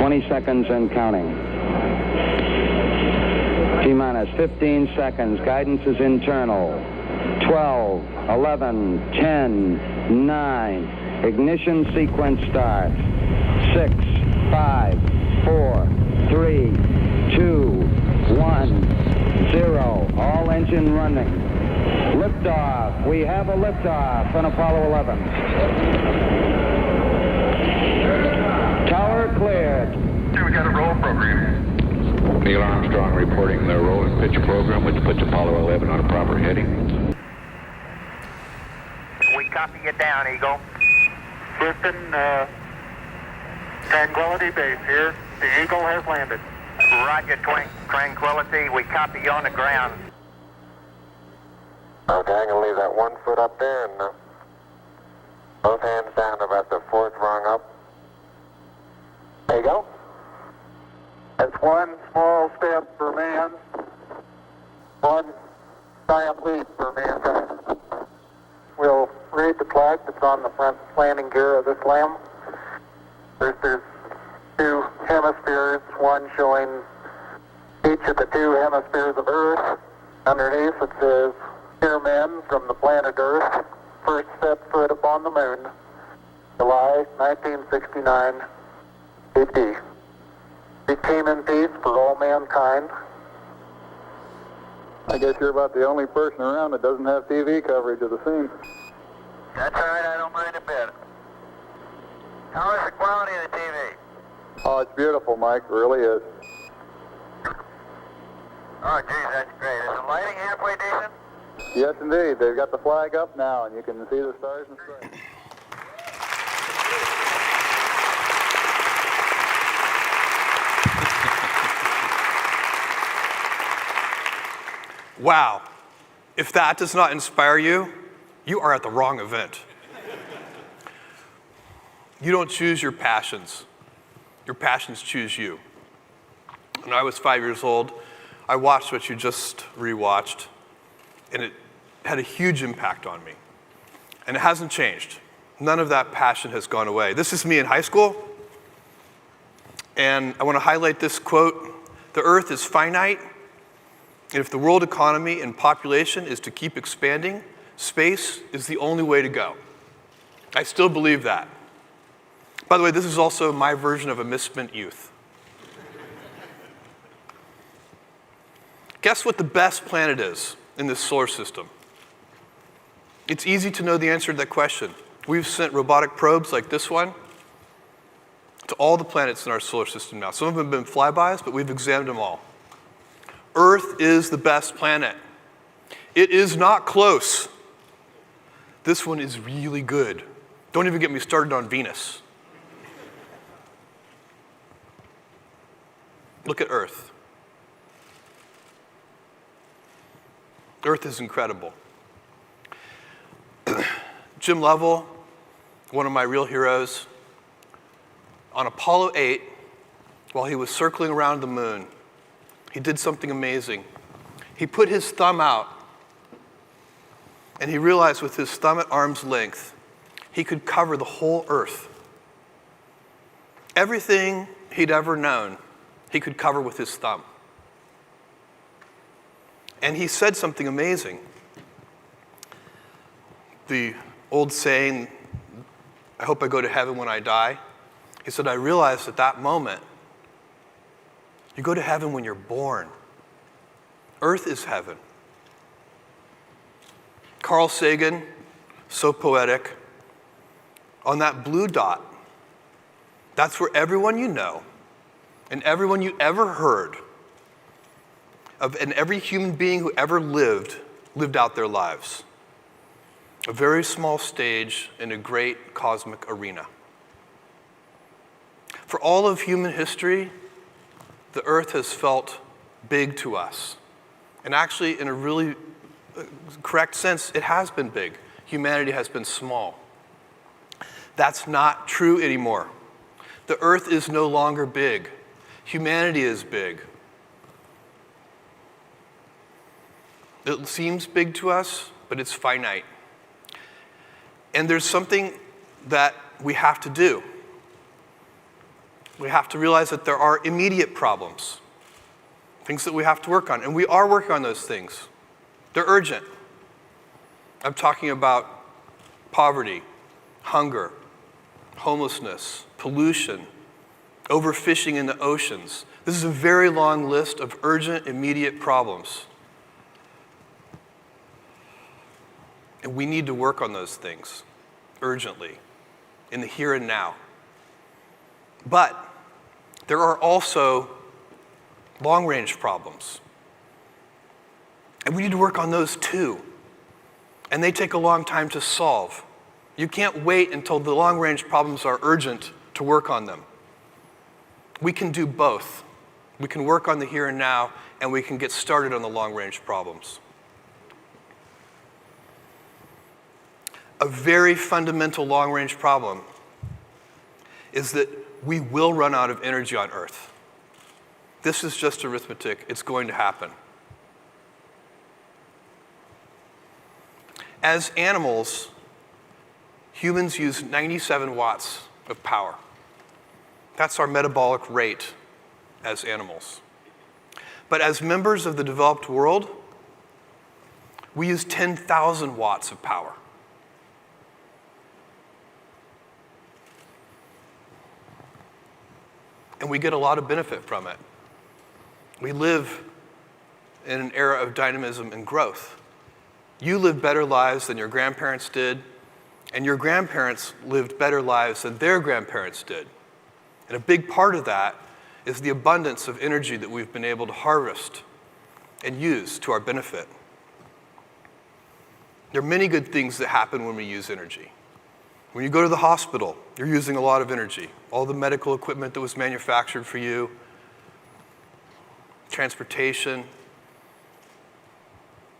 20 seconds and counting. T-minus 15 seconds. Guidance is internal. 12, 11, 10, 9. Ignition sequence starts. 6, 5, 4, 3, 2, 1, 0. All engine running. Liftoff. We have a liftoff on Apollo 11. Tower cleared. We got a roll program. Neil Armstrong reporting the roll and pitch program, which puts Apollo 11 on a proper heading. We copy you down, Eagle. Houston, Tranquility Base here. The Eagle has landed. Roger, Tranquility. We copy you on the ground. Okay, I'm going to leave that 1 foot up there and both hands down about the 4th rung up. There you go. That's one small step for man, one giant leap for mankind. We'll read the plaque that's on the front landing gear of this LEM. There's 2 hemispheres, one showing each of the 2 hemispheres of Earth. Underneath it says, "Dear men from the planet Earth, first set foot upon the moon, July 1969, AD. We came in peace for all mankind." I guess you're about the only person around that doesn't have TV coverage of the scene. That's all right, I don't mind a bit. How is the quality of the TV? Oh, it's beautiful, Mike. It really is. Oh, geez, that's great. Is the lighting halfway decent? Yes, indeed. They've got the flag up now, and you can see the stars and stripes. Wow. If that does not inspire you, you are at the wrong event. You don't choose your passions. Your passions choose you. When I was 5 years old, I watched what you just rewatched, and it had a huge impact on me. And it hasn't changed. None of that passion has gone away. This is me in high school, and I want to highlight this quote: "The Earth is finite, and if the world economy and population is to keep expanding, space is the only way to go." I still believe that. By the way, this is also my version of a misspent youth. Guess what the best planet is in this solar system? It's easy to know the answer to that question. We've sent robotic probes like this one to all the planets in our solar system now. Some of them have been flybys, but we've examined them all. Earth is the best planet. It is not close. This one is really good. Don't even get me started on Venus. Look at Earth. Earth is incredible. Jim Lovell, one of my real heroes, on Apollo 8, while he was circling around the moon, he did something amazing. He put his thumb out, and he realized with his thumb at arm's length, he could cover the whole Earth. Everything he'd ever known, he could cover with his thumb. And he said something amazing. The old saying, "I hope I go to heaven when I die." He said, "I realized at that moment, you go to heaven when you're born. Earth is heaven." Carl Sagan, so poetic, on that blue dot, that's where everyone you know and everyone you ever heard of, and every human being who ever lived out their lives. A very small stage in a great cosmic arena. For all of human history, the Earth has felt big to us. And actually, in a really correct sense, it has been big. Humanity has been small. That's not true anymore. The Earth is no longer big. Humanity is big. It seems big to us, but it's finite. And there's something that we have to do. we have to realize that there are immediate problems, things that we have to work on, and we are working on those things. They're urgent. I'm talking about poverty, hunger, homelessness, pollution, overfishing in the oceans. This is a very long list of urgent, immediate problems. And we need to work on those things urgently, in the here and now. But there are also long-range problems. And we need to work on those too. And they take a long time to solve. You can't wait until the long-range problems are urgent to work on them. We can do both. We can work on the here and now, and we can get started on the long-range problems. A very fundamental long-range problem is that we will run out of energy on Earth. This is just arithmetic. It's going to happen. As animals, humans use 97 watts of power. That's our metabolic rate as animals. But as members of the developed world, we use 10,000 watts of power. And we get a lot of benefit from it. We live in an era of dynamism and growth. You live better lives than your grandparents did, and your grandparents lived better lives than their grandparents did. And a big part of that is the abundance of energy that we've been able to harvest and use to our benefit. There are many good things that happen when we use energy. When you go to the hospital, you're using a lot of energy. All the medical equipment that was manufactured for you, transportation,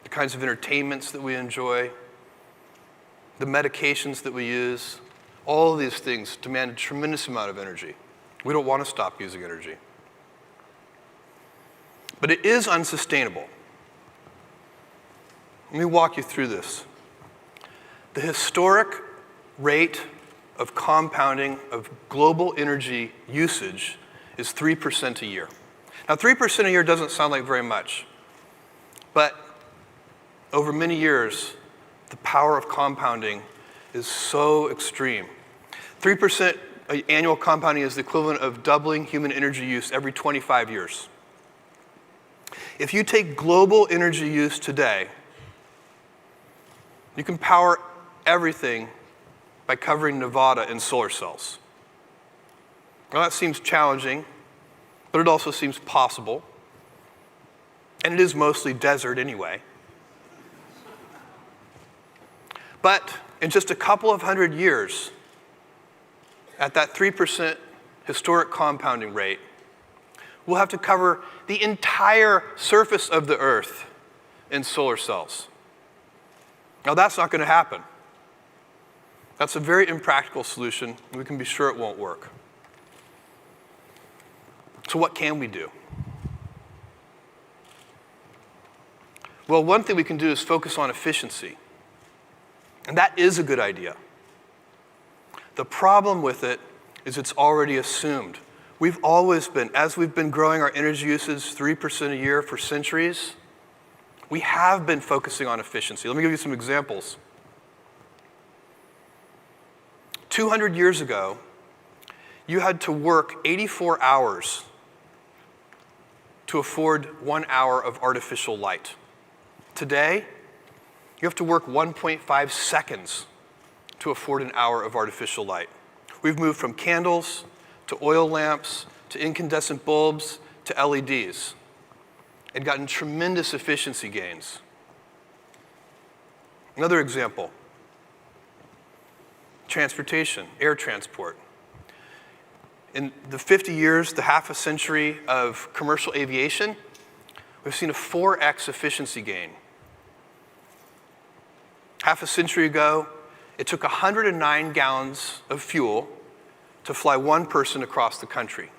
the kinds of entertainments that we enjoy, the medications that we use, all of these things demand a tremendous amount of energy. We don't want to stop using energy. But it is unsustainable. Let me walk you through this. The historic rate of compounding of global energy usage is 3% a year. Now, 3% a year doesn't sound like very much, but over many years, the power of compounding is so extreme. 3% annual compounding is the equivalent of doubling human energy use every 25 years. If you take global energy use today, you can power everything by covering Nevada in solar cells. Now that seems challenging, but it also seems possible. And it is mostly desert anyway. But in just a couple of hundred years, at that 3% historic compounding rate, we'll have to cover the entire surface of the Earth in solar cells. Now that's not going to happen. That's a very impractical solution. We can be sure it won't work. So what can we do? Well, one thing we can do is focus on efficiency. And that is a good idea. The problem with it is it's already assumed. We've always been, as we've been growing our energy usage 3% a year for centuries, we have been focusing on efficiency. Let me give you some examples. 200 years ago, you had to work 84 hours to afford 1 hour of artificial light. Today, you have to work 1.5 seconds to afford an hour of artificial light. We've moved from candles to oil lamps to incandescent bulbs to LEDs and gotten tremendous efficiency gains. Another example, transportation, air transport. In the 50 years, the half a century of commercial aviation, we've seen a 4x efficiency gain. Half a century ago, it took 109 gallons of fuel to fly one person across the country.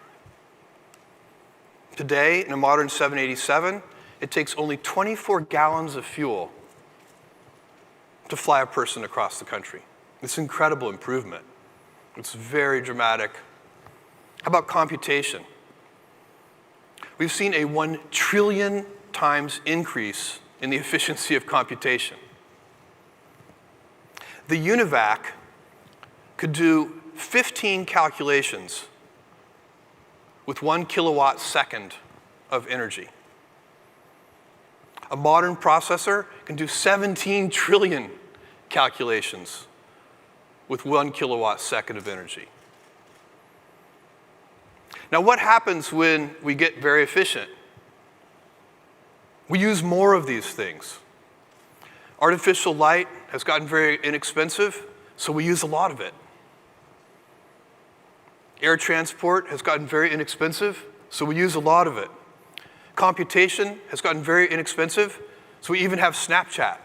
Today, in a modern 787, it takes only 24 gallons of fuel to fly a person across the country. It's an incredible improvement. It's very dramatic. How about computation? We've seen a 1 trillion times increase in the efficiency of computation. The UNIVAC could do 15 calculations with 1 kilowatt second of energy. A modern processor can do 17 trillion calculations with 1 kilowatt second of energy. Now, what happens when we get very efficient? We use more of these things. Artificial light has gotten very inexpensive, so we use a lot of it. Air transport has gotten very inexpensive, so we use a lot of it. Computation has gotten very inexpensive, so we even have Snapchat.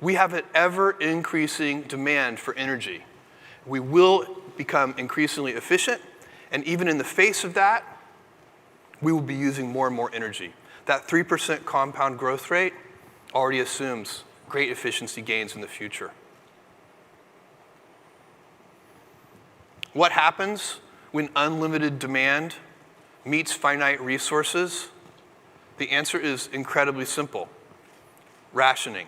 We have an ever-increasing demand for energy. We will become increasingly efficient, and even in the face of that, we will be using more and more energy. That 3% compound growth rate already assumes great efficiency gains in the future. What happens when unlimited demand meets finite resources? The answer is incredibly simple: rationing.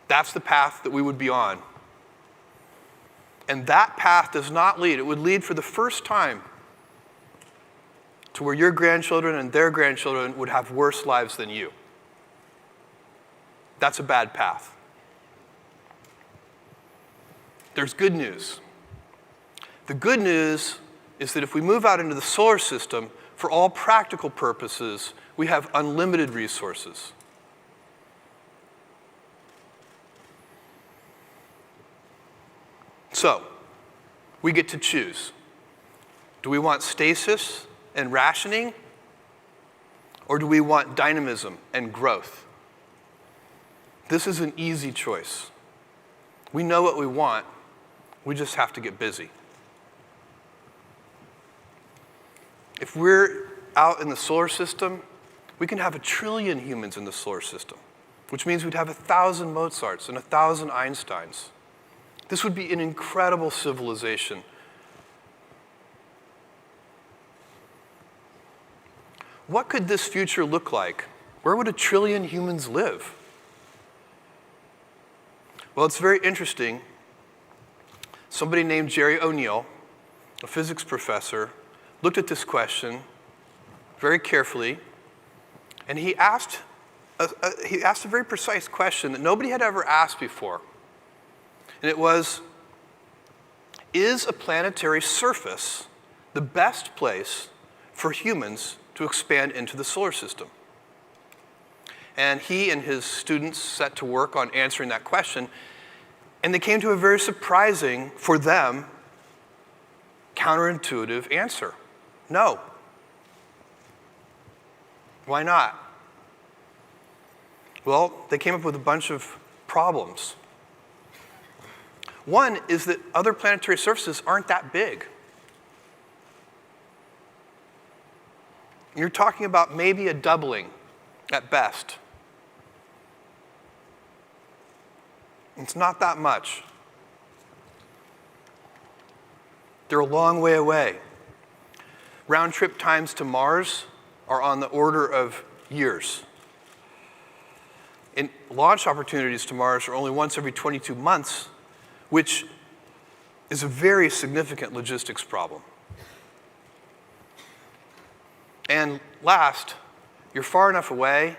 That's the path that we would be on. And that path does not lead, it would lead for the first time to where your grandchildren and their grandchildren would have worse lives than you. That's a bad path. There's good news. The good news is that if we move out into the solar system, for all practical purposes, we have unlimited resources. So, we get to choose. Do we want stasis and rationing, or do we want dynamism and growth? This is an easy choice. We know what we want, we just have to get busy. If we're out in the solar system, we can have 1 trillion humans in the solar system, which means we'd have 1,000 Mozarts and 1,000 Einsteins. This would be an incredible civilization. What could this future look like? Where would 1 trillion humans live? Well, it's very interesting. Somebody named Jerry O'Neill, a physics professor, looked at this question very carefully, and he asked a very precise question that nobody had ever asked before. And it was, is a planetary surface the best place for humans to expand into the solar system? And he and his students set to work on answering that question, and they came to a very surprising, for them, counterintuitive answer. No. Why not? Well, they came up with a bunch of problems. One is that other planetary surfaces aren't that big. You're talking about maybe a doubling at best. It's not that much. They're a long way away. Round trip times to Mars are on the order of years. And launch opportunities to Mars are only once every 22 months, which is a very significant logistics problem. And last, you're far enough away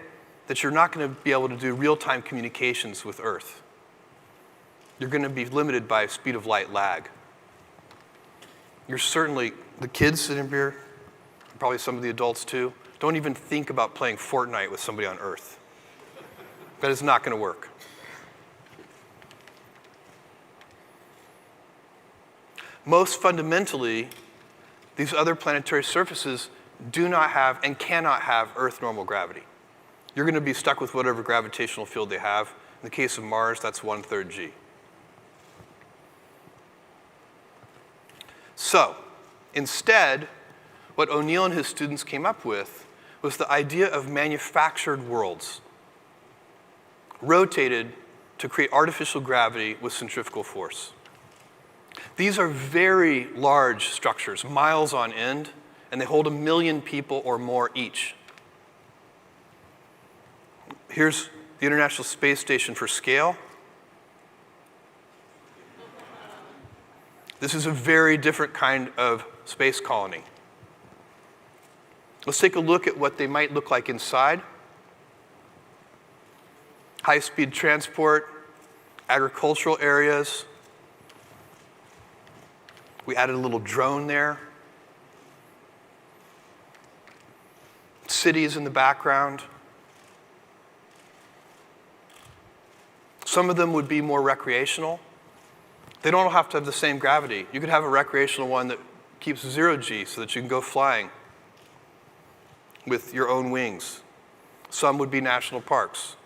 that you're not going to be able to do real-time communications with Earth. You're going to be limited by speed of light lag. You're certainly, the kids sitting here, probably some of the adults too, don't even think about playing Fortnite with somebody on Earth. That is not going to work. Most fundamentally, these other planetary surfaces do not have and cannot have Earth normal gravity. You're going to be stuck with whatever gravitational field they have. In the case of Mars, that's 1/3 g. So, instead, what O'Neill and his students came up with was the idea of manufactured worlds. rotated to create artificial gravity with centrifugal force. These are very large structures, miles on end, and they hold 1 million people or more each. Here's the International Space Station for scale. This is a very different kind of space colony. Let's take a look at what they might look like inside. High-speed transport, agricultural areas. We added a little drone there. Cities in the background. Some of them would be more recreational. They don't have to have the same gravity. You could have a recreational one that keeps 0 G so that you can go flying with your own wings. Some would be national parks.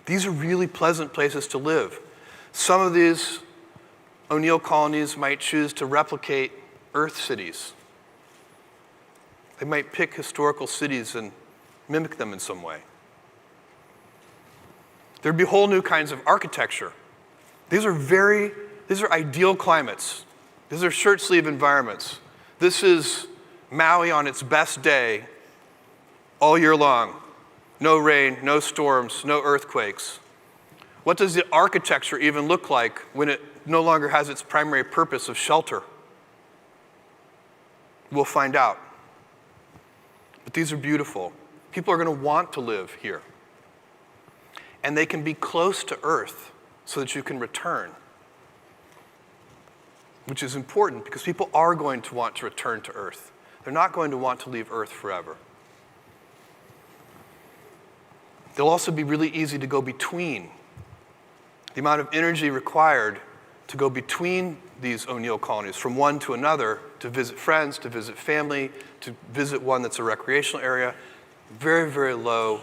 These are really pleasant places to live. Some of these O'Neill colonies might choose to replicate Earth cities. They might pick historical cities and mimic them in some way. There'd be whole new kinds of architecture. These are ideal climates. These are shirt sleeve environments. This is Maui on its best day all year long. No rain, no storms, no earthquakes. What does the architecture even look like when it no longer has its primary purpose of shelter? We'll find out. But these are beautiful. People are going to want to live here. And they can be close to Earth so that you can return, which is important because people are going to want to return to Earth. They're not going to want to leave Earth forever. They'll also be really easy to go between. The amount of energy required to go between these O'Neill colonies from one to another, to visit friends, to visit family, to visit one that's a recreational area, very, very low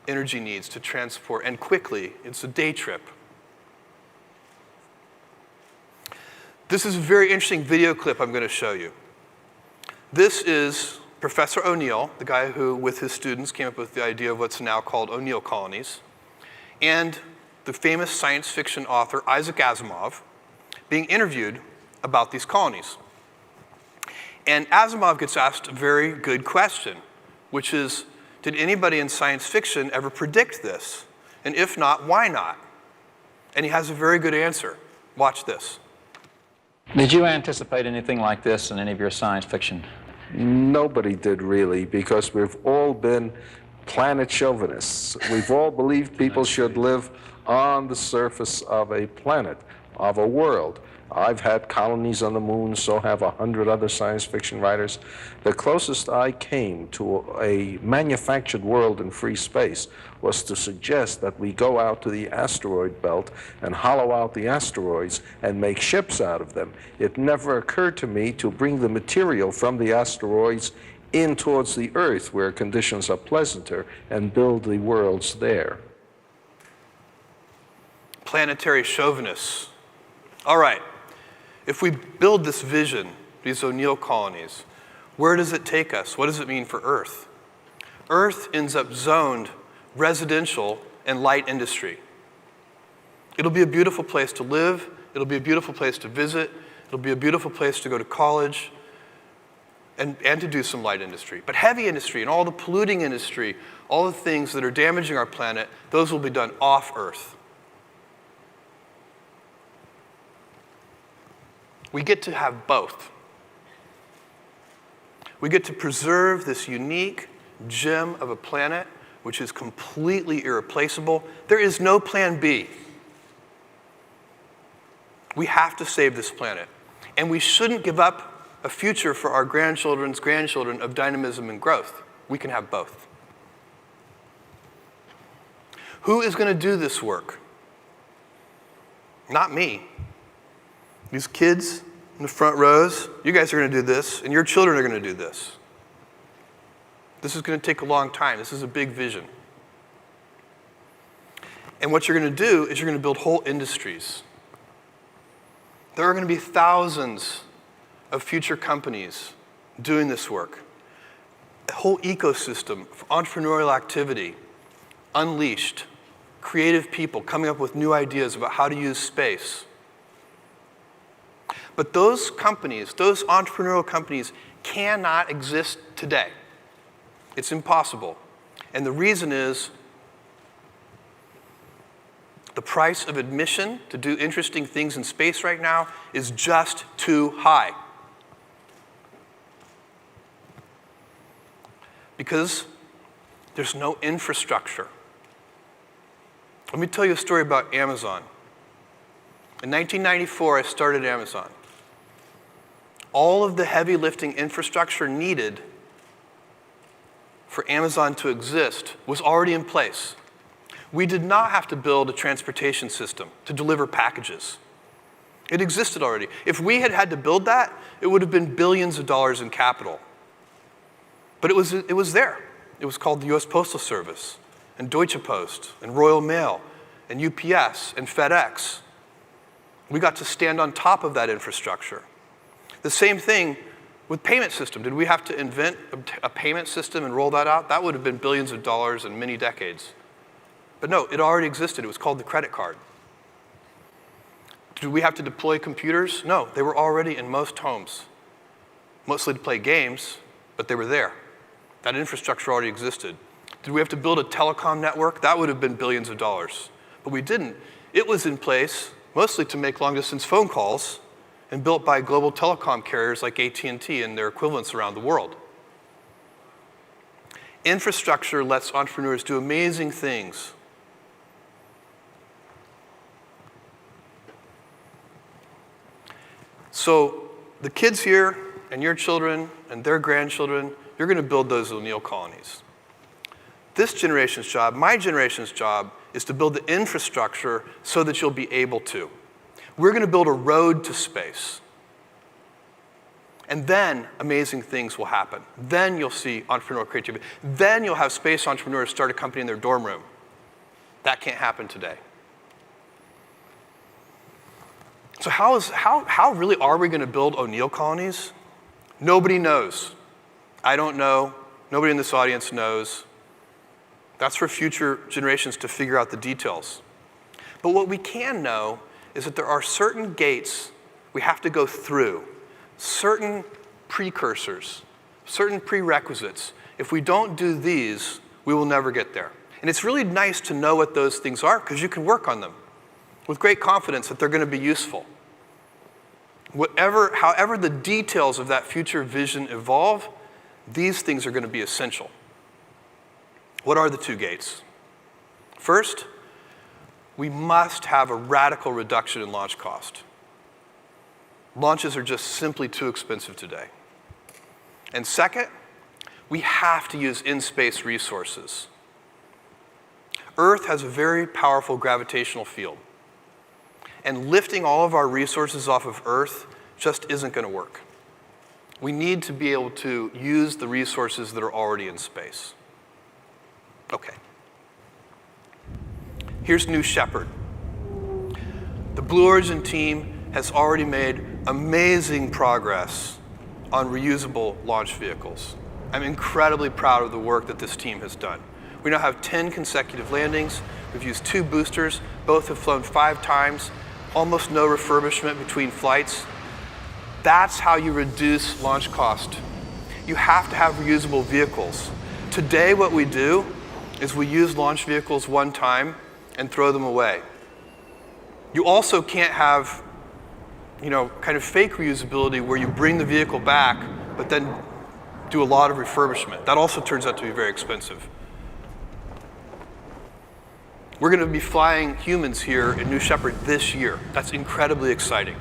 energy needs to transport, and quickly. It's a day trip. This is a very interesting video clip I'm going to show you. This is Professor O'Neill, the guy who, with his students, came up with the idea of what's now called O'Neill colonies, and the famous science fiction author Isaac Asimov being interviewed about these colonies. And Asimov gets asked a very good question, which is, did anybody in science fiction ever predict this? And if not, why not? And he has a very good answer. Watch this. Did you anticipate anything like this in any of your science fiction? Nobody did really, because we've all been planet chauvinists. We've all believed people should live on the surface of a planet, of a world. I've had colonies on the moon, so have 100 other science fiction writers. The closest I came to a manufactured world in free space was to suggest that we go out to the asteroid belt and hollow out the asteroids and make ships out of them. It never occurred to me to bring the material from the asteroids in towards the Earth, where conditions are pleasanter, and build the worlds there. Planetary chauvinists. All right. If we build this vision, these O'Neill colonies, where does it take us? What does it mean for Earth? Earth ends up zoned residential and light industry. It'll be a beautiful place to live. It'll be a beautiful place to visit. It'll be a beautiful place to go to college and to do some light industry. But heavy industry and all the polluting industry, all the things that are damaging our planet, those will be done off Earth. We get to have both. We get to preserve this unique gem of a planet which is completely irreplaceable. There is no plan B. We have to save this planet. And we shouldn't give up a future for our grandchildren's grandchildren of dynamism and growth. We can have both. Who is going to do this work? Not me. These kids in the front rows, you guys are going to do this, and your children are going to do this. This is going to take a long time. This is a big vision. And what you're going to do is you're going to build whole industries. There are going to be thousands of future companies doing this work. A whole ecosystem of entrepreneurial activity unleashed, creative people coming up with new ideas about how to use space. But those companies, those entrepreneurial companies, cannot exist today. It's impossible. And the reason is the price of admission to do interesting things in space right now is just too high. Because there's no infrastructure. Let me tell you a story about Amazon. In 1994, I started Amazon. All of the heavy lifting infrastructure needed for Amazon to exist was already in place. We did not have to build a transportation system to deliver packages. It existed already. If we had had to build that, it would have been billions of dollars in capital. But it was there. It was called the US Postal Service, and Deutsche Post, and Royal Mail, and UPS, and FedEx. We got to stand on top of that infrastructure. The same thing with payment system. Did we have to invent a payment system and roll that out? That would have been billions of dollars and many decades. But no, it already existed. It was called the credit card. Did we have to deploy computers? No, they were already in most homes. Mostly to play games, but they were there. That infrastructure already existed. Did we have to build a telecom network? That would have been billions of dollars. But we didn't. It was in place mostly to make long-distance phone calls and built by global telecom carriers like AT&T and their equivalents around the world. Infrastructure lets entrepreneurs do amazing things. So the kids here and your children and their grandchildren, you're going to build those O'Neill colonies. This generation's job, my generation's job, is to build the infrastructure so that you'll be able to. We're going to build a road to space. And then amazing things will happen. Then you'll see entrepreneurial creativity. Then you'll have space entrepreneurs start a company in their dorm room. That can't happen today. So how really are we going to build O'Neill colonies? Nobody knows. I don't know. Nobody in this audience knows. That's for future generations to figure out the details. But what we can know is that there are certain gates we have to go through, certain precursors, certain prerequisites. If we don't do these, we will never get there. And it's really nice to know what those things are because you can work on them with great confidence that they're going to be useful. However the details of that future vision evolve, these things are going to be essential. What are the two gates? First, we must have a radical reduction in launch cost. Launches are just simply too expensive today. And second, we have to use in-space resources. Earth has a very powerful gravitational field. And lifting all of our resources off of Earth just isn't going to work. We need to be able to use the resources that are already in space. Okay. Here's New Shepard. The Blue Origin team has already made amazing progress on reusable launch vehicles. I'm incredibly proud of the work that this team has done. We now have 10 consecutive landings. We've used 2 boosters. Both have flown 5 times. Almost no refurbishment between flights. That's how you reduce launch cost. You have to have reusable vehicles. Today, what we do is we use launch vehicles one time and throw them away. You also can't have, kind of fake reusability where you bring the vehicle back, but then do a lot of refurbishment. That also turns out to be very expensive. We're going to be flying humans here in New Shepard this year. That's incredibly exciting.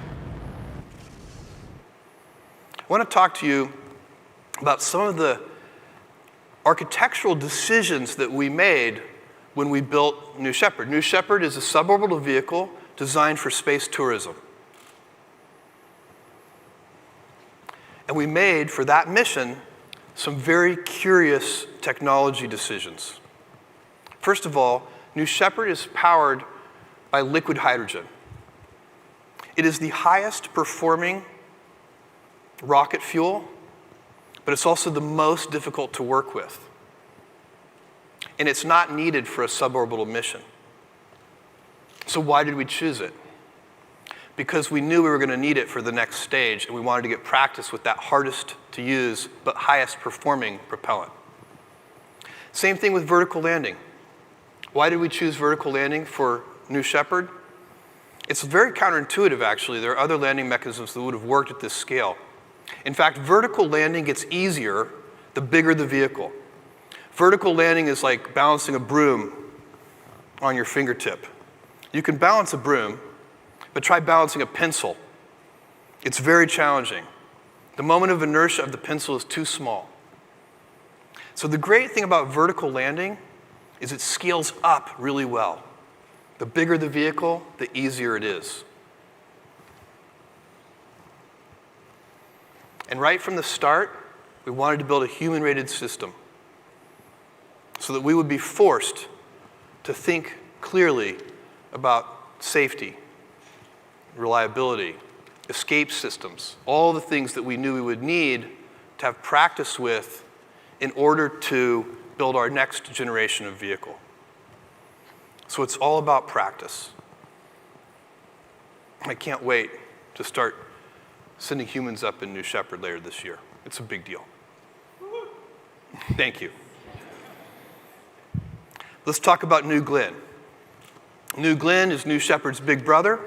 I want to talk to you about some of the architectural decisions that we made when we built New Shepard. New Shepard is a suborbital vehicle designed for space tourism. And we made, for that mission, some very curious technology decisions. First of all, New Shepard is powered by liquid hydrogen. It is the highest performing rocket fuel, but it's also the most difficult to work with. and it's not needed for a suborbital mission. So why did we choose it? Because we knew we were going to need it for the next stage, and we wanted to get practice with that hardest to use but highest performing propellant. Same thing with vertical landing. Why did we choose vertical landing for New Shepard? It's very counterintuitive, actually. There are other landing mechanisms that would have worked at this scale. In fact, vertical landing gets easier the bigger the vehicle. Vertical landing is like balancing a broom on your fingertip. You can balance a broom, but try balancing a pencil. It's very challenging. The moment of inertia of the pencil is too small. So the great thing about vertical landing is it scales up really well. The bigger the vehicle, the easier it is. And right from the start, we wanted to build a human-rated system so that we would be forced to think clearly about safety, reliability, escape systems, all the things that we knew we would need to have practice with in order to build our next generation of vehicle. So it's all about practice. I can't wait to start sending humans up in New Shepard later this year. It's a big deal. Thank you. Let's talk about New Glenn. New Glenn is New Shepard's big brother.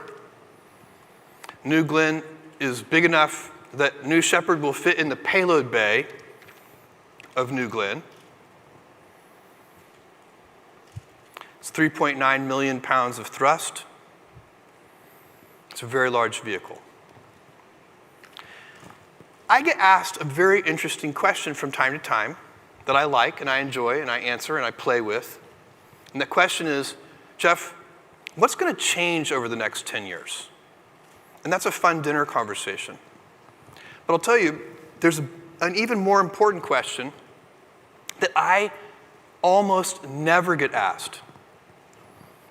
New Glenn is big enough that New Shepard will fit in the payload bay of New Glenn. It's 3.9 million pounds of thrust. It's a very large vehicle. I get asked a very interesting question from time to time that I like and I enjoy and I answer and I play with. And the question is, Jeff, what's going to change over the next 10 years? And that's a fun dinner conversation. But I'll tell you, there's an even more important question that I almost never get asked.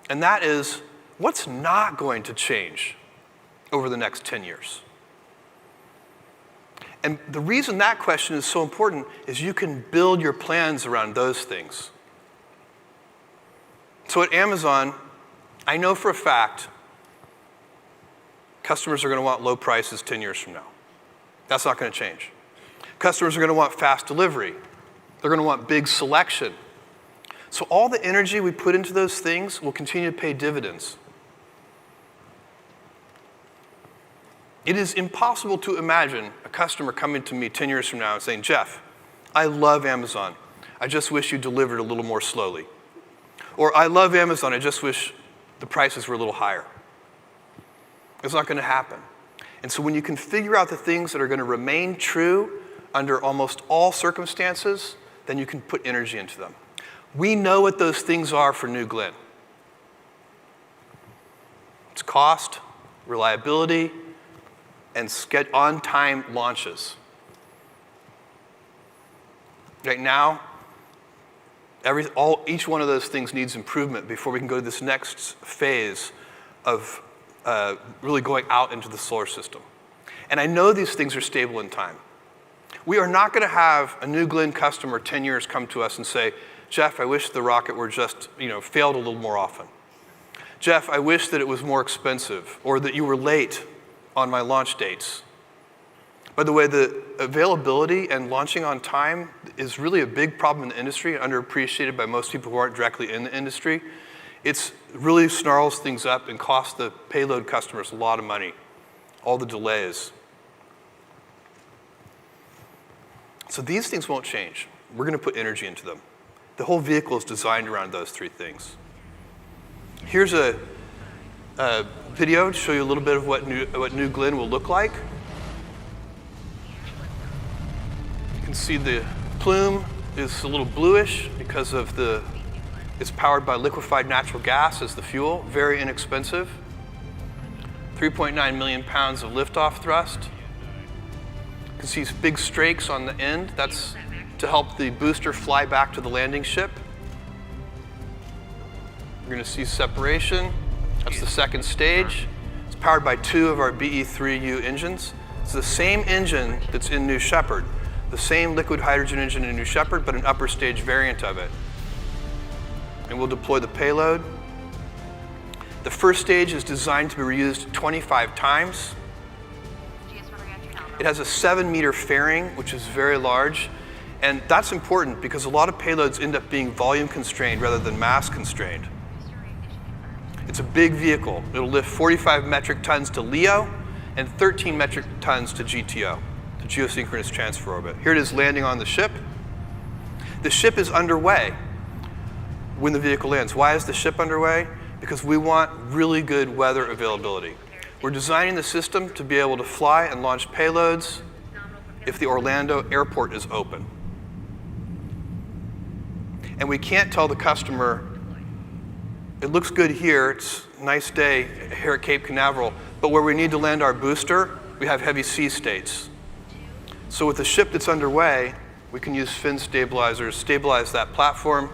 And that is, what's not going to change over the next 10 years? And the reason that question is so important is you can build your plans around those things. So at Amazon, I know for a fact customers are going to want low prices 10 years from now. That's not going to change. Customers are going to want fast delivery. They're going to want big selection. So all the energy we put into those things will continue to pay dividends. It is impossible to imagine a customer coming to me 10 years from now and saying, Jeff, I love Amazon. I just wish you delivered a little more slowly. Or I love Amazon. I just wish the prices were a little higher. It's not going to happen. And so when you can figure out the things that are going to remain true under almost all circumstances, then you can put energy into them. We know what those things are for New Glenn. It's cost, reliability, and on-time launches. Right now, each one of those things needs improvement before we can go to this next phase of really going out into the solar system. And I know these things are stable in time. We are not going to have a New Glenn customer 10 years come to us and say, Jeff, I wish the rocket were just, failed a little more often. Jeff, I wish that it was more expensive, or that you were late on my launch dates. By the way, the availability and launching on time is really a big problem in the industry, underappreciated by most people who aren't directly in the industry. It really snarls things up and costs the payload customers a lot of money, all the delays. So these things won't change. We're going to put energy into them. The whole vehicle is designed around those three things. Here's a video to show you a little bit of what New Glenn will look like. You can see the plume is a little bluish because of it's powered by liquefied natural gas as the fuel, very inexpensive. 3.9 million pounds of liftoff thrust. You can see big strakes on the end. That's to help the booster fly back to the landing ship. You're going to see separation. That's the second stage. It's powered by 2 of our BE-3U engines. It's the same engine that's in New Shepard, the same liquid hydrogen engine in New Shepard, but an upper stage variant of it. and we'll deploy the payload. The first stage is designed to be reused 25 times. It has a 7-meter fairing, which is very large. And that's important because a lot of payloads end up being volume constrained rather than mass constrained. It's a big vehicle. It'll lift 45 metric tons to LEO and 13 metric tons to GTO, to geosynchronous transfer orbit. Here it is landing on the ship. The ship is underway when the vehicle lands. Why is the ship underway? Because we want really good weather availability. We're designing the system to be able to fly and launch payloads if the Orlando airport is open. And we can't tell the customer, it looks good here, it's a nice day here at Cape Canaveral, but where we need to land our booster, we have heavy sea states. So with the ship that's underway, we can use fin stabilizers, stabilize that platform,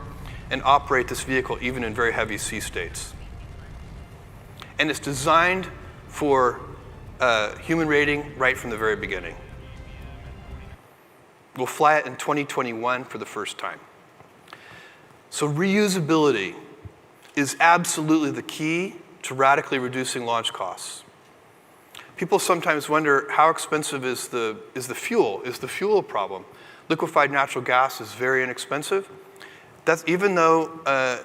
and operate this vehicle even in very heavy sea states. And it's designed for human rating right from the very beginning. We'll fly it in 2021 for the first time. So reusability is absolutely the key to radically reducing launch costs. People sometimes wonder how expensive is the fuel? Is the fuel a problem? Liquefied natural gas is very inexpensive. That's even though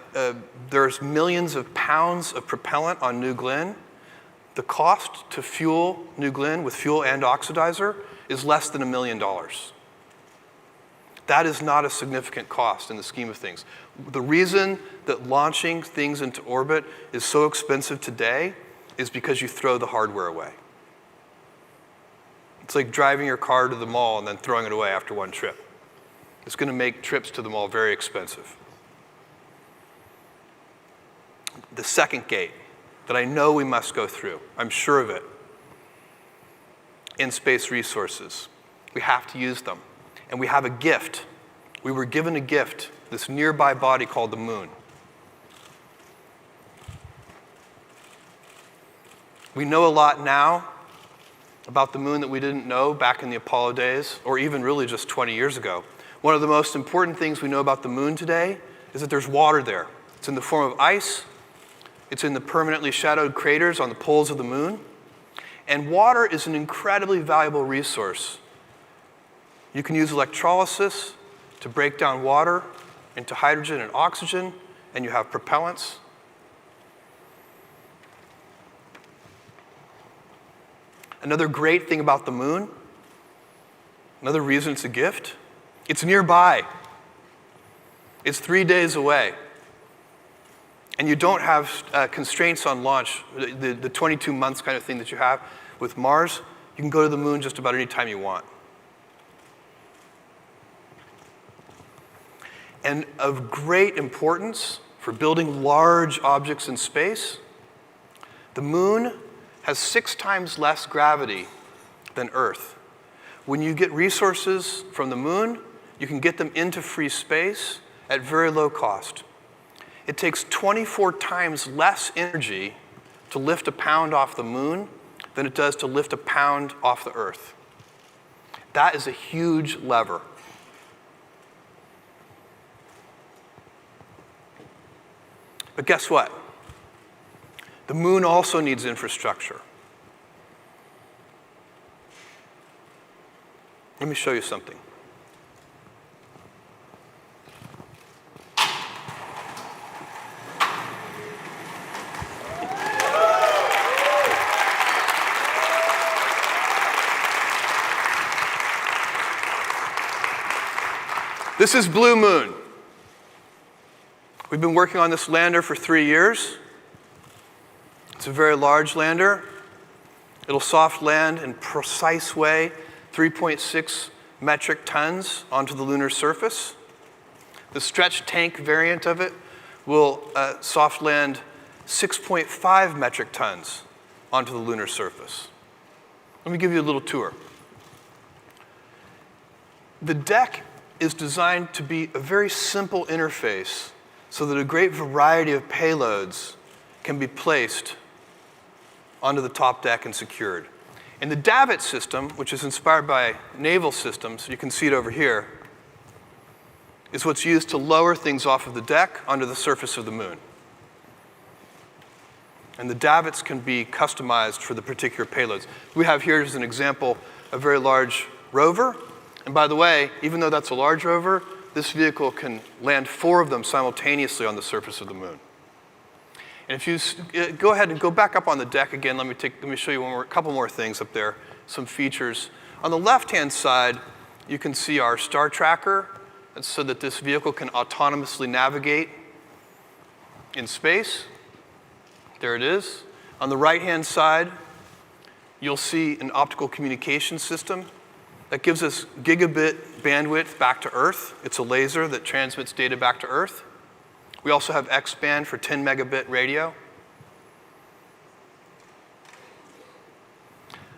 there's millions of pounds of propellant on New Glenn, the cost to fuel New Glenn with fuel and oxidizer is less than $1 million. That is not a significant cost in the scheme of things. The reason that launching things into orbit is so expensive today is because you throw the hardware away. It's like driving your car to the mall and then throwing it away after one trip. It's going to make trips to the mall very expensive. The second gate that I know we must go through, I'm sure of it, in-space resources. We have to use them. And we have a gift. We were given a gift, this nearby body called the moon. We know a lot now about the moon that we didn't know back in the Apollo days, or even really just 20 years ago. One of the most important things we know about the moon today is that there's water there. It's in the form of ice. It's in the permanently shadowed craters on the poles of the moon. And water is an incredibly valuable resource. You can use electrolysis to break down water into hydrogen and oxygen, and you have propellants. Another great thing about the moon, another reason it's a gift, it's nearby. It's 3 days away. And you don't have constraints on launch, the 22 months kind of thing that you have with Mars. You can go to the moon just about any time you want. And of great importance for building large objects in space, the moon has 6 times less gravity than Earth. When you get resources from the moon, you can get them into free space at very low cost. It takes 24 times less energy to lift a pound off the moon than it does to lift a pound off the Earth. That is a huge lever. But guess what? The moon also needs infrastructure. Let me show you something. This is Blue Moon. We've been working on this lander for 3 years. It's a very large lander. It'll soft land in a precise way, 3.6 metric tons onto the lunar surface. The stretch tank variant of it will soft land 6.5 metric tons onto the lunar surface. Let me give you a little tour. The deck is designed to be a very simple interface so that a great variety of payloads can be placed onto the top deck and secured. And the Davit system, which is inspired by naval systems, you can see it over here, is what's used to lower things off of the deck onto the surface of the moon. And the davits can be customized for the particular payloads. We have here as an example a very large rover. And by the way, even though that's a large rover, this vehicle can land 4 of them simultaneously on the surface of the moon. And if you go ahead and go back up on the deck again, let me show you a couple more things up there, some features. On the left-hand side, you can see our star tracker, so that this vehicle can autonomously navigate in space. There it is. On the right-hand side, you'll see an optical communication system that gives us gigabit bandwidth back to Earth. It's a laser that transmits data back to Earth. We also have X-band for 10 megabit radio.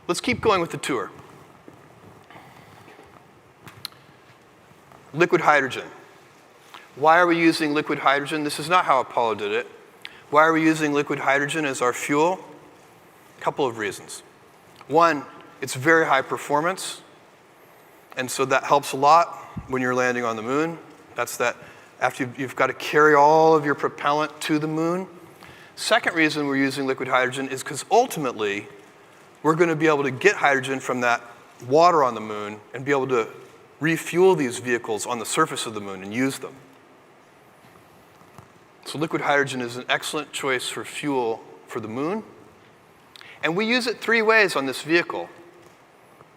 Let's keep going with the tour. Liquid hydrogen. Why are we using liquid hydrogen? This is not how Apollo did it. Why are we using liquid hydrogen as our fuel? A couple of reasons. One, it's very high performance, and so that helps a lot when you're landing on the moon. That's that after you've got to carry all of your propellant to the moon. Second reason we're using liquid hydrogen is because ultimately we're going to be able to get hydrogen from that water on the moon and be able to refuel these vehicles on the surface of the moon and use them. So liquid hydrogen is an excellent choice for fuel for the moon. And we use it 3 ways on this vehicle.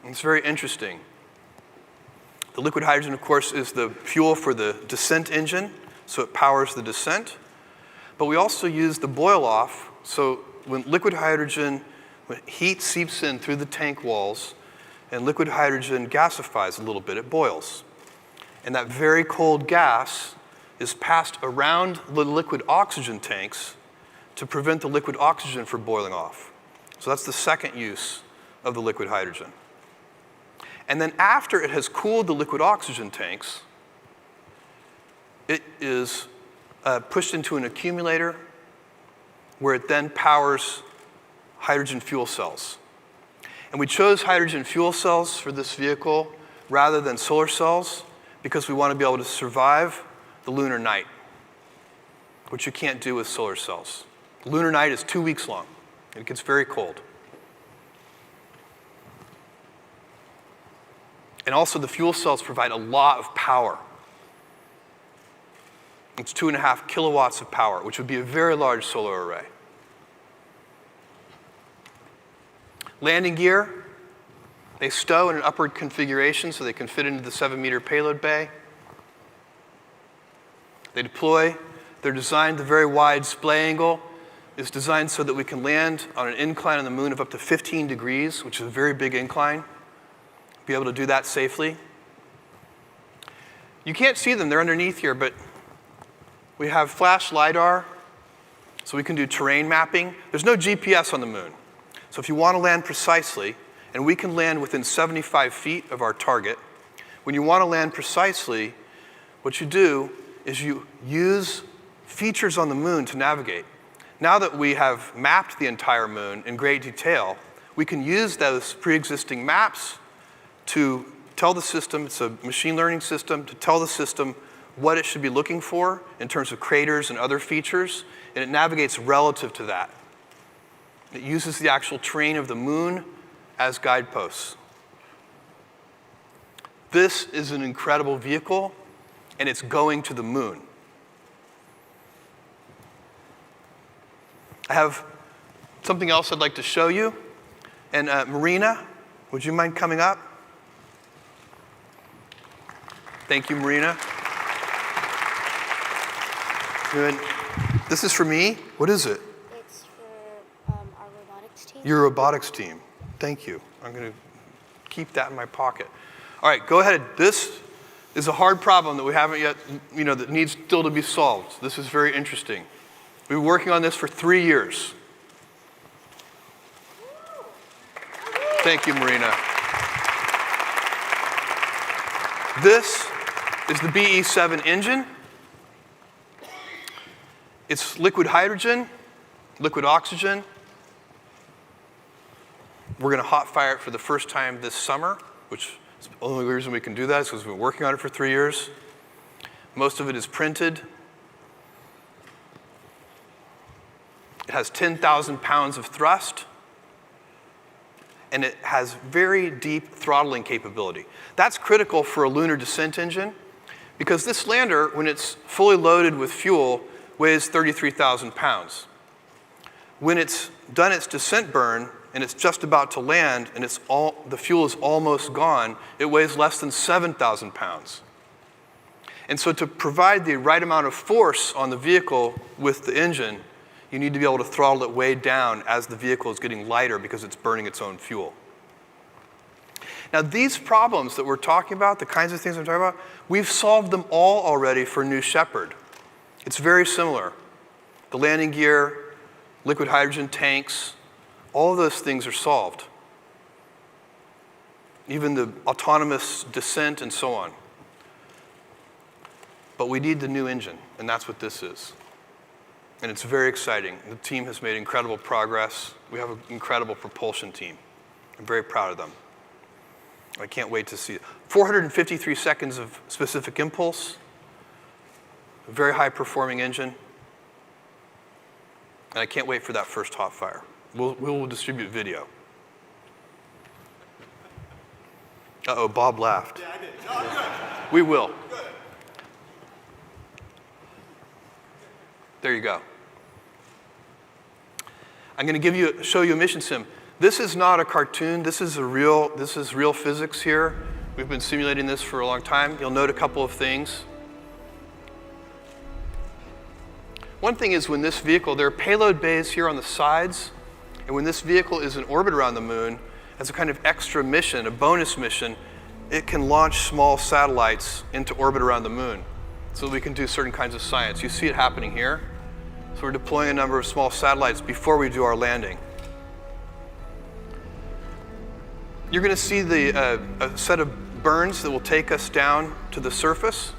It's very interesting. The liquid hydrogen, of course, is the fuel for the descent engine, so it powers the descent. But we also use the boil-off, so when liquid hydrogen, when heat seeps in through the tank walls, and liquid hydrogen gasifies a little bit, it boils. And that very cold gas is passed around the liquid oxygen tanks to prevent the liquid oxygen from boiling off. So that's the second use of the liquid hydrogen. And then after it has cooled the liquid oxygen tanks, it is pushed into an accumulator where it then powers hydrogen fuel cells. And we chose hydrogen fuel cells for this vehicle rather than solar cells because we want to be able to survive the lunar night, which you can't do with solar cells. The lunar night is 2 weeks long. It gets very cold. And also the fuel cells provide a lot of power. It's 2.5 kilowatts of power, which would be a very large solar array. Landing gear, they stow in an upward configuration so they can fit into the 7-meter payload bay. They deploy. They're designed, the very wide splay angle is designed so that we can land on an incline on the moon of up to 15 degrees, which is a very big incline. Be able to do that safely. You can't see them, they're underneath here, but we have flash LiDAR, so we can do terrain mapping. There's no GPS on the moon. So if you want to land precisely, and we can land within 75 feet of our target, when you want to land precisely, what you do is you use features on the moon to navigate. Now that we have mapped the entire moon in great detail, we can use those pre-existing maps to tell the system, it's a machine learning system, to tell the system what it should be looking for in terms of craters and other features, and it navigates relative to that. It uses the actual terrain of the moon as guideposts. This is an incredible vehicle, and it's going to the moon. I have something else I'd like to show you. And Marina, would you mind coming up? Thank you, Marina. Good. This is for me. What is it? It's for our robotics team. Your robotics team. Thank you. I'm going to keep that in my pocket. All right, go ahead. This is a hard problem that we haven't yet, that needs still to be solved. This is very interesting. We've been working on this for 3 years. Thank you, Marina. This is the BE-7 engine. It's liquid hydrogen, liquid oxygen. We're going to hot fire it for the first time this summer, which is the only reason we can do that is because we've been working on it for 3 years. Most of it is printed. It has 10,000 pounds of thrust, and it has very deep throttling capability. That's critical for a lunar descent engine, because this lander, when it's fully loaded with fuel, weighs 33,000 pounds. When it's done its descent burn, and it's just about to land, and the fuel is almost gone, it weighs less than 7,000 pounds. And so to provide the right amount of force on the vehicle with the engine, you need to be able to throttle it way down as the vehicle is getting lighter because it's burning its own fuel. Now, these problems that we're talking about, the kinds of things I'm talking about, we've solved them all already for New Shepard. It's very similar. The landing gear, liquid hydrogen tanks, all of those things are solved. Even the autonomous descent and so on. But we need the new engine, and that's what this is. And it's very exciting. The team has made incredible progress. We have an incredible propulsion team. I'm very proud of them. I can't wait to see it. 453 seconds of specific impulse, a very high-performing engine, and I can't wait for that first hot fire. We'll distribute video. Uh-oh, Bob laughed. Yeah, I did. No, good. We will. Good. There you go. I'm going to show you a mission sim. This is not a cartoon. This is real physics here. We've been simulating this for a long time. You'll note a couple of things. One thing is when this vehicle, there are payload bays here on the sides, and when this vehicle is in orbit around the moon, as a kind of extra mission, a bonus mission, it can launch small satellites into orbit around the moon so that we can do certain kinds of science. You see it happening here. So we're deploying a number of small satellites before we do our landing. You're going to see a set of burns that will take us down to the surface.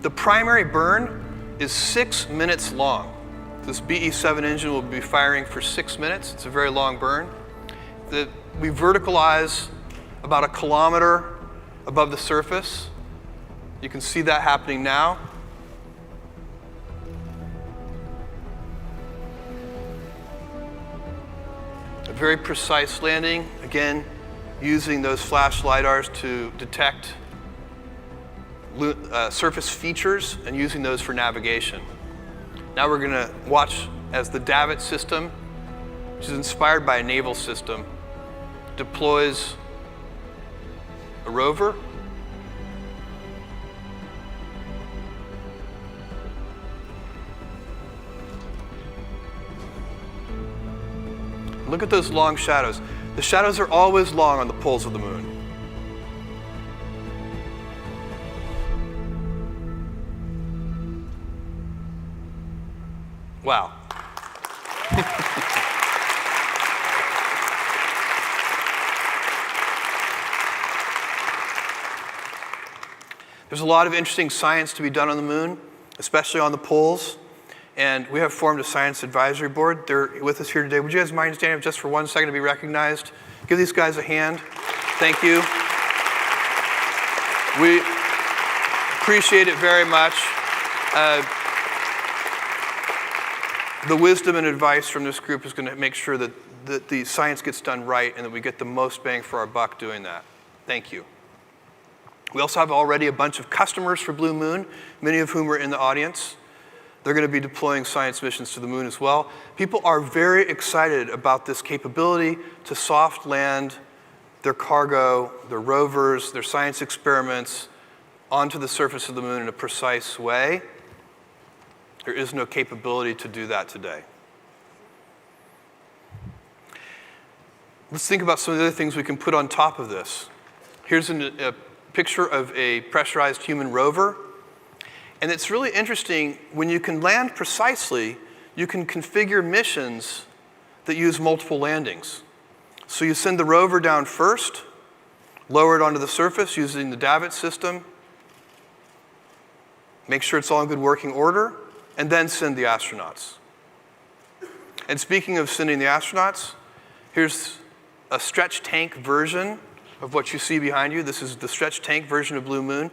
The primary burn is 6 minutes long. This BE-7 engine will be firing for 6 minutes. It's a very long burn. We verticalize about 1 kilometer above the surface. You can see that happening now. A very precise landing, again, using those flash lidars to detect surface features and using those for navigation. Now we're going to watch as the Davit system, which is inspired by a naval system, deploys a rover. Look at those long shadows. The shadows are always long on the poles of the moon. Wow. There's a lot of interesting science to be done on the moon, especially on the poles. And we have formed a science advisory board. They're with us here today. Would you guys mind standing up just for 1 second to be recognized? Give these guys a hand. Thank you. We appreciate it very much. The wisdom and advice from this group is going to make sure that the science gets done right and that we get the most bang for our buck doing that. Thank you. We also have already a bunch of customers for Blue Moon, many of whom are in the audience. They're going to be deploying science missions to the moon as well. People are very excited about this capability to soft land their cargo, their rovers, their science experiments onto the surface of the moon in a precise way. There is no capability to do that today. Let's think about some of the other things we can put on top of this. Here's a picture of a pressurized human rover. And it's really interesting, when you can land precisely, you can configure missions that use multiple landings. So you send the rover down first, lower it onto the surface using the Davit system, make sure it's all in good working order, and then send the astronauts. And speaking of sending the astronauts, here's a stretch tank version of what you see behind you. This is the stretch tank version of Blue Moon,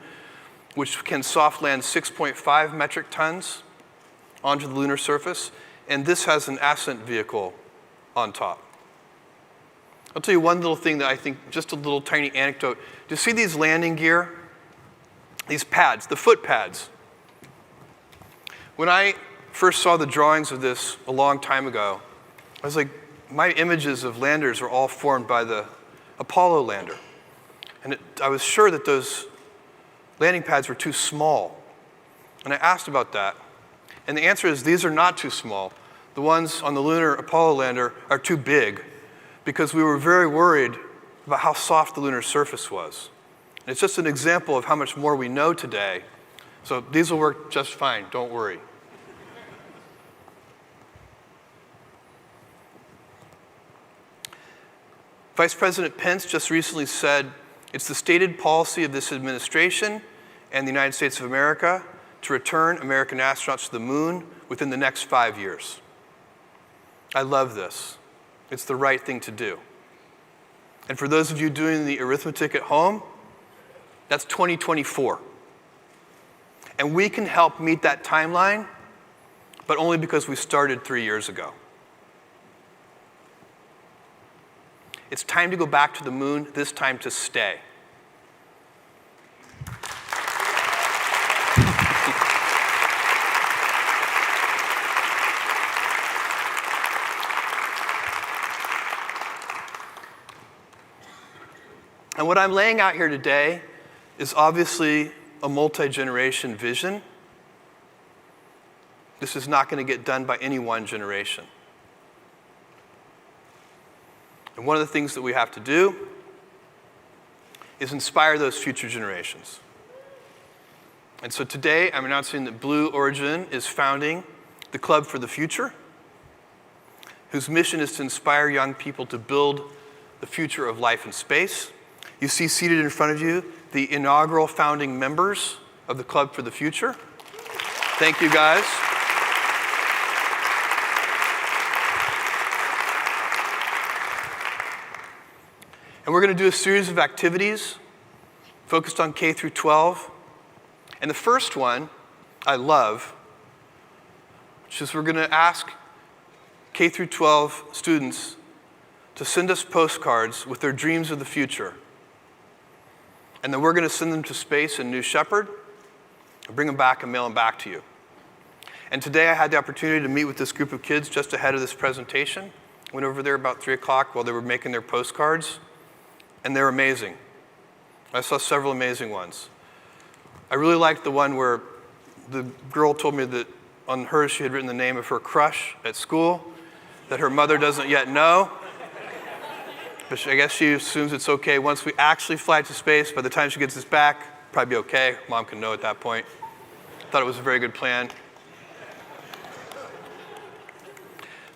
which can soft land 6.5 metric tons onto the lunar surface. And this has an ascent vehicle on top. I'll tell you one little thing that I think, just a little tiny anecdote. Do you see these landing gear? These pads, the foot pads. When I first saw the drawings of this a long time ago, I was like, my images of landers are all formed by the Apollo lander. And I was sure that those landing pads were too small. And I asked about that. And the answer is these are not too small. The ones on the lunar Apollo lander are too big because we were very worried about how soft the lunar surface was. And it's just an example of how much more we know today. So these will work just fine, don't worry. Vice President Pence just recently said it's the stated policy of this administration and the United States of America to return American astronauts to the moon within the next 5 years. I love this. It's the right thing to do. And for those of you doing the arithmetic at home, that's 2024. And we can help meet that timeline, but only because we started 3 years ago. It's time to go back to the moon, this time to stay. And what I'm laying out here today is obviously a multi-generation vision. This is not going to get done by any one generation. And one of the things that we have to do is inspire those future generations. And so today, I'm announcing that Blue Origin is founding the Club for the Future, whose mission is to inspire young people to build the future of life in space. You see seated in front of you the inaugural founding members of the Club for the Future. Thank you, guys. And we're going to do a series of activities focused on K through 12. And the first one I love, which is we're going to ask K through 12 students to send us postcards with their dreams of the future. And then we're going to send them to space in New Shepard, and bring them back and mail them back to you. And today I had the opportunity to meet with this group of kids just ahead of this presentation. Went over there about 3 o'clock while they were making their postcards. And they're amazing. I saw several amazing ones. I really liked the one where the girl told me that on hers she had written the name of her crush at school that her mother doesn't yet know. But I guess she assumes it's okay. Once we actually fly to space, by the time she gets this back, probably be okay. Mom can know at that point. Thought it was a very good plan.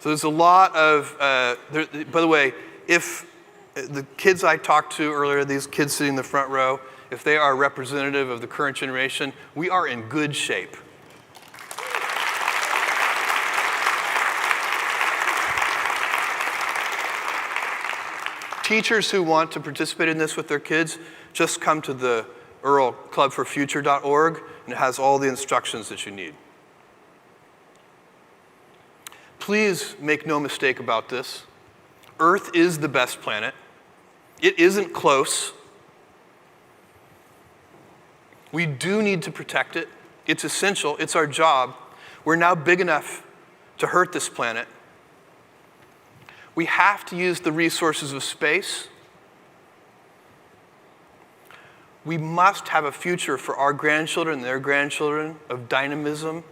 So there's a lot of, by the way, if the kids I talked to earlier, these kids sitting in the front row, if they are representative of the current generation, we are in good shape. Teachers who want to participate in this with their kids, just come to the earlclubforfuture.org, and it has all the instructions that you need. Please make no mistake about this. Earth is the best planet. It isn't close. We do need to protect it. It's essential. It's our job. We're now big enough to hurt this planet. We have to use the resources of space. We must have a future for our grandchildren and their grandchildren of dynamism.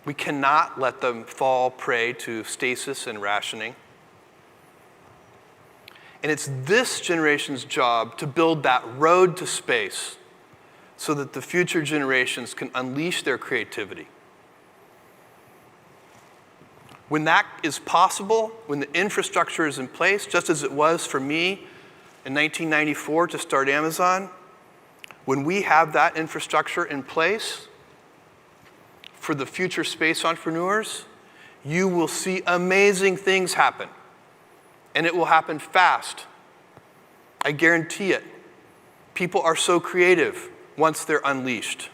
We cannot let them fall prey to stasis and rationing. And it's this generation's job to build that road to space so that the future generations can unleash their creativity. When that is possible, when the infrastructure is in place, just as it was for me in 1994 to start Amazon, when we have that infrastructure in place for the future space entrepreneurs, you will see amazing things happen. And it will happen fast. I guarantee it. People are so creative once they're unleashed.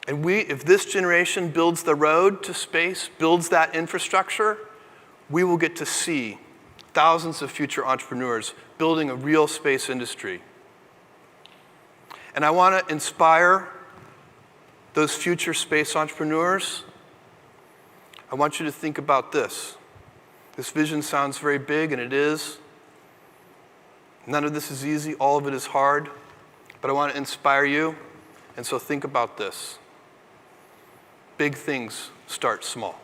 And if this generation builds the road to space, builds that infrastructure, we will get to see thousands of future entrepreneurs building a real space industry. And I want to inspire those future space entrepreneurs. I want you to think about this. This vision sounds very big, and it is. None of this is easy. All of it is hard. But I want to inspire you, and so think about this. Big things start small.